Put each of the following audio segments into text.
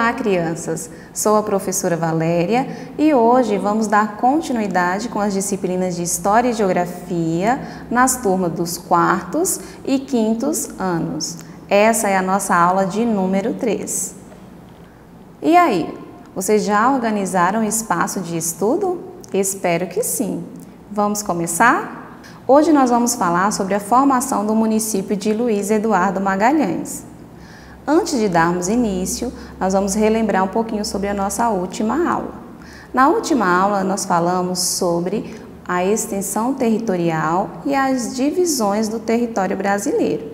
Olá, crianças! Sou a professora Valéria e hoje vamos dar continuidade com as disciplinas de História e Geografia nas turmas dos 4º e 5º anos. Essa é a nossa aula de número 3. E aí, vocês já organizaram o espaço de estudo? Espero que sim. Vamos começar? Hoje nós vamos falar sobre a formação do município de Luiz Eduardo Magalhães. Antes de darmos início, nós vamos relembrar um pouquinho sobre a nossa última aula. Na última aula, nós falamos sobre a extensão territorial e as divisões do território brasileiro.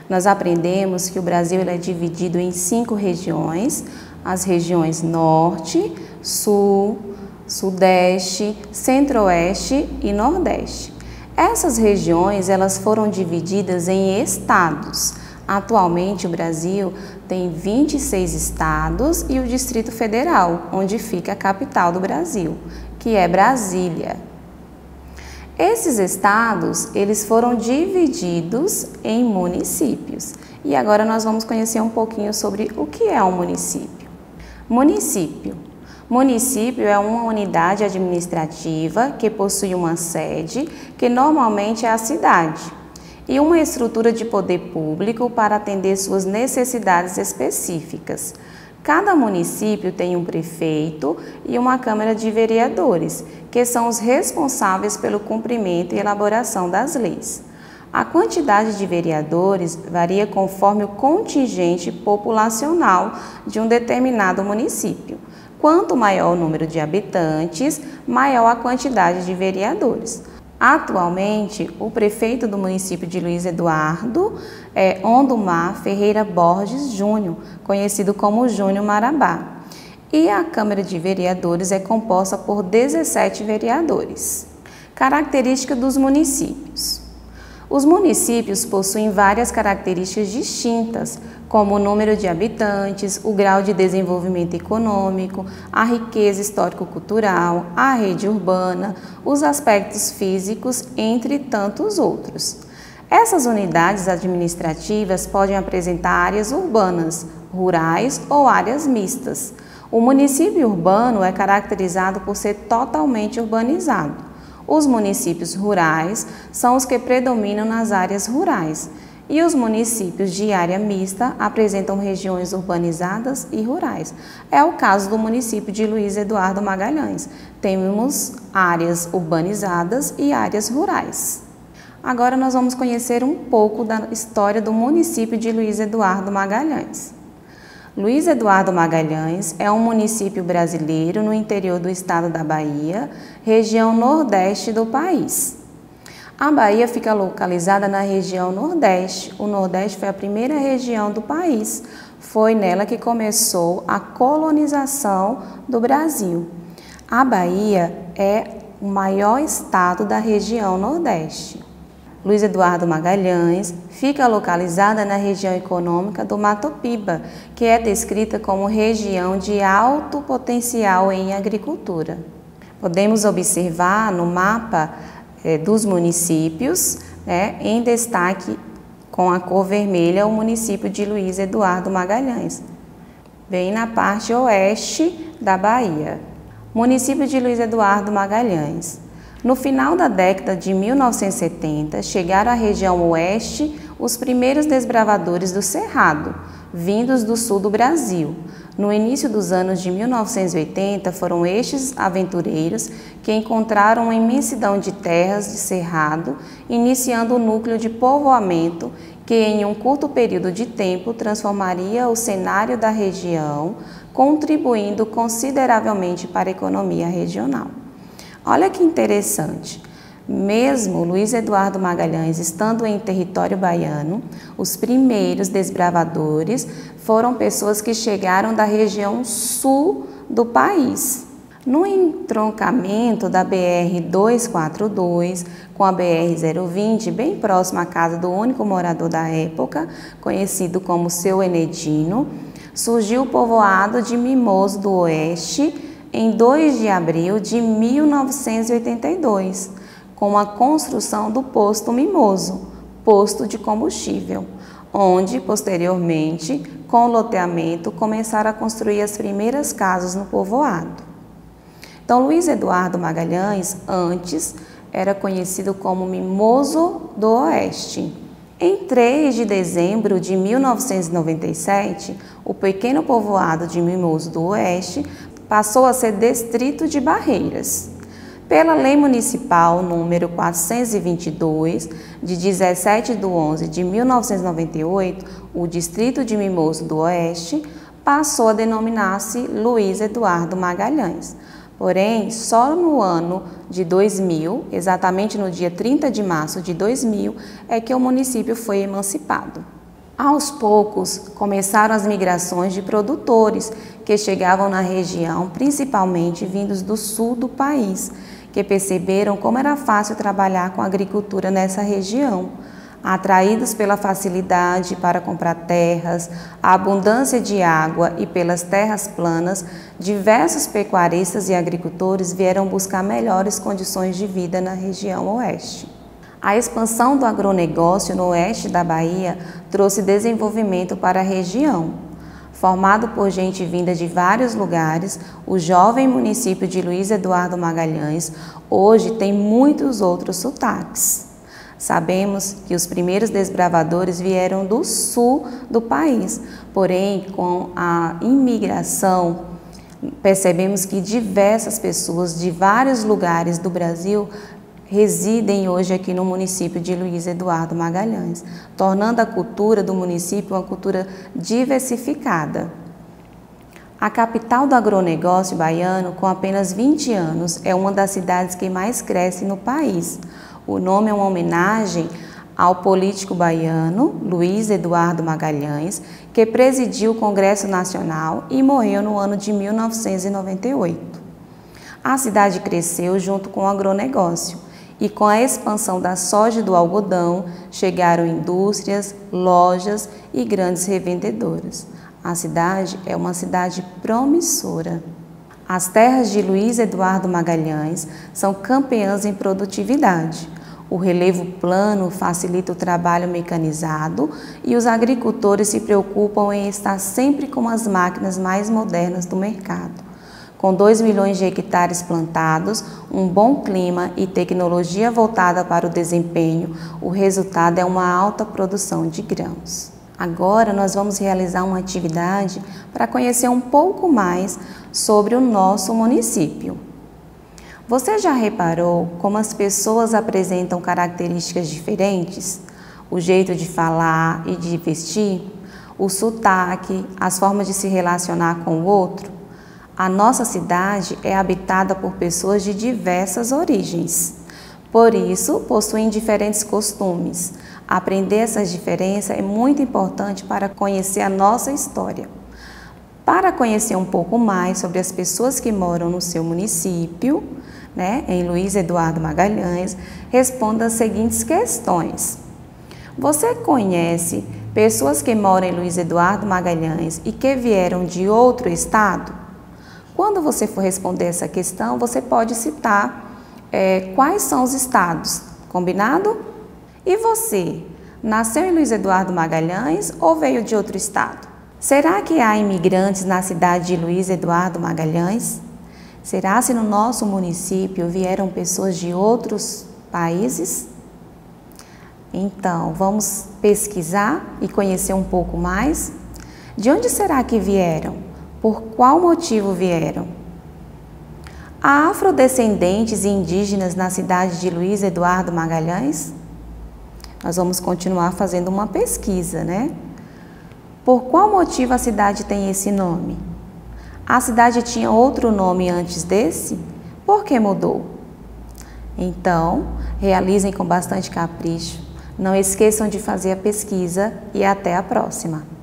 Nós aprendemos que o Brasil é dividido em 5 regiões, as regiões Norte, Sul, Sudeste, Centro-Oeste e Nordeste. Essas regiões elas foram divididas em estados. Atualmente, o Brasil tem 26 estados e o Distrito Federal, onde fica a capital do Brasil, que é Brasília. Esses estados, eles foram divididos em municípios. E agora nós vamos conhecer um pouquinho sobre o que é um município. Município. Município é uma unidade administrativa que possui uma sede, que normalmente é a cidade, e uma estrutura de poder público para atender suas necessidades específicas. Cada município tem um prefeito e uma Câmara de Vereadores, que são os responsáveis pelo cumprimento e elaboração das leis. A quantidade de vereadores varia conforme o contingente populacional de um determinado município. Quanto maior o número de habitantes, maior a quantidade de vereadores. Atualmente, o prefeito do município de Luiz Eduardo é Ondomar Ferreira Borges Júnior, conhecido como Júnior Marabá. E a Câmara de Vereadores é composta por 17 vereadores. Característica dos municípios. Os municípios possuem várias características distintas, como o número de habitantes, o grau de desenvolvimento econômico, a riqueza histórico-cultural, a rede urbana, os aspectos físicos, entre tantos outros. Essas unidades administrativas podem apresentar áreas urbanas, rurais ou áreas mistas. O município urbano é caracterizado por ser totalmente urbanizado. Os municípios rurais são os que predominam nas áreas rurais e os municípios de área mista apresentam regiões urbanizadas e rurais. É o caso do município de Luiz Eduardo Magalhães. Temos áreas urbanizadas e áreas rurais. Agora nós vamos conhecer um pouco da história do município de Luiz Eduardo Magalhães. Luiz Eduardo Magalhães é um município brasileiro no interior do estado da Bahia, região nordeste do país. A Bahia fica localizada na região Nordeste. O Nordeste foi a primeira região do país. Foi nela que começou a colonização do Brasil. A Bahia é o maior estado da região Nordeste. Luiz Eduardo Magalhães fica localizada na região econômica do Mato Piba, que é descrita como região de alto potencial em agricultura. Podemos observar no mapa dos municípios, em destaque com a cor vermelha, o município de Luiz Eduardo Magalhães, bem na parte oeste da Bahia. Município de Luiz Eduardo Magalhães. No final da década de 1970, chegaram à região oeste os primeiros desbravadores do Cerrado, vindos do sul do Brasil. No início dos anos de 1980, foram estes aventureiros que encontraram uma imensidão de terras de cerrado, iniciando o núcleo de povoamento que, em um curto período de tempo, transformaria o cenário da região, contribuindo consideravelmente para a economia regional. Olha que interessante, mesmo Luiz Eduardo Magalhães estando em território baiano, os primeiros desbravadores foram pessoas que chegaram da região sul do país. No entroncamento da BR-242 com a BR-020, bem próximo à casa do único morador da época, conhecido como Seu Enedino, surgiu o povoado de Mimoso do Oeste, em 2 de abril de 1982, com a construção do posto Mimoso, posto de combustível, onde, posteriormente, com o loteamento, começaram a construir as primeiras casas no povoado. Então, Luiz Eduardo Magalhães, antes, era conhecido como Mimoso do Oeste. Em 3 de dezembro de 1997, o pequeno povoado de Mimoso do Oeste passou a ser distrito de Barreiras. Pela Lei Municipal número 422, de 17/11/1998, o distrito de Mimoso do Oeste passou a denominar-se Luiz Eduardo Magalhães. Porém, só no ano de 2000, exatamente no dia 30 de março de 2000, é que o município foi emancipado. Aos poucos, começaram as migrações de produtores que chegavam na região, principalmente vindos do sul do país, que perceberam como era fácil trabalhar com a agricultura nessa região. Atraídos pela facilidade para comprar terras, a abundância de água e pelas terras planas, diversos pecuaristas e agricultores vieram buscar melhores condições de vida na região oeste. A expansão do agronegócio no oeste da Bahia trouxe desenvolvimento para a região. Formado por gente vinda de vários lugares, o jovem município de Luiz Eduardo Magalhães hoje tem muitos outros sotaques. Sabemos que os primeiros desbravadores vieram do sul do país, porém, com a imigração, percebemos que diversas pessoas de vários lugares do Brasil residem hoje aqui no município de Luiz Eduardo Magalhães, tornando a cultura do município uma cultura diversificada. A capital do agronegócio baiano, com apenas 20 anos, é uma das cidades que mais cresce no país. O nome é uma homenagem ao político baiano Luiz Eduardo Magalhães, que presidiu o Congresso Nacional e morreu no ano de 1998. A cidade cresceu junto com o agronegócio e com a expansão da soja e do algodão chegaram indústrias, lojas e grandes revendedoras. A cidade é uma cidade promissora. As terras de Luiz Eduardo Magalhães são campeãs em produtividade. O relevo plano facilita o trabalho mecanizado e os agricultores se preocupam em estar sempre com as máquinas mais modernas do mercado. Com 2 milhões de hectares plantados, um bom clima e tecnologia voltada para o desempenho, o resultado é uma alta produção de grãos. Agora nós vamos realizar uma atividade para conhecer um pouco mais sobre o nosso município. Você já reparou como as pessoas apresentam características diferentes? O jeito de falar e de vestir, o sotaque, as formas de se relacionar com o outro? A nossa cidade é habitada por pessoas de diversas origens. Por isso, possuem diferentes costumes. Aprender essas diferenças é muito importante para conhecer a nossa história. Para conhecer um pouco mais sobre as pessoas que moram no seu município, em Luiz Eduardo Magalhães, responda as seguintes questões. Você conhece pessoas que moram em Luiz Eduardo Magalhães e que vieram de outro estado? Quando você for responder essa questão, você pode citar quais são os estados, combinado? E você, nasceu em Luiz Eduardo Magalhães ou veio de outro estado? Será que há imigrantes na cidade de Luiz Eduardo Magalhães? Será se no nosso município vieram pessoas de outros países? Então, vamos pesquisar e conhecer um pouco mais? De onde será que vieram? Por qual motivo vieram? Há afrodescendentes e indígenas na cidade de Luiz Eduardo Magalhães? Nós vamos continuar fazendo uma pesquisa, Por qual motivo a cidade tem esse nome? A cidade tinha outro nome antes desse? Por que mudou? Então, realizem com bastante capricho. Não esqueçam de fazer a pesquisa e até a próxima!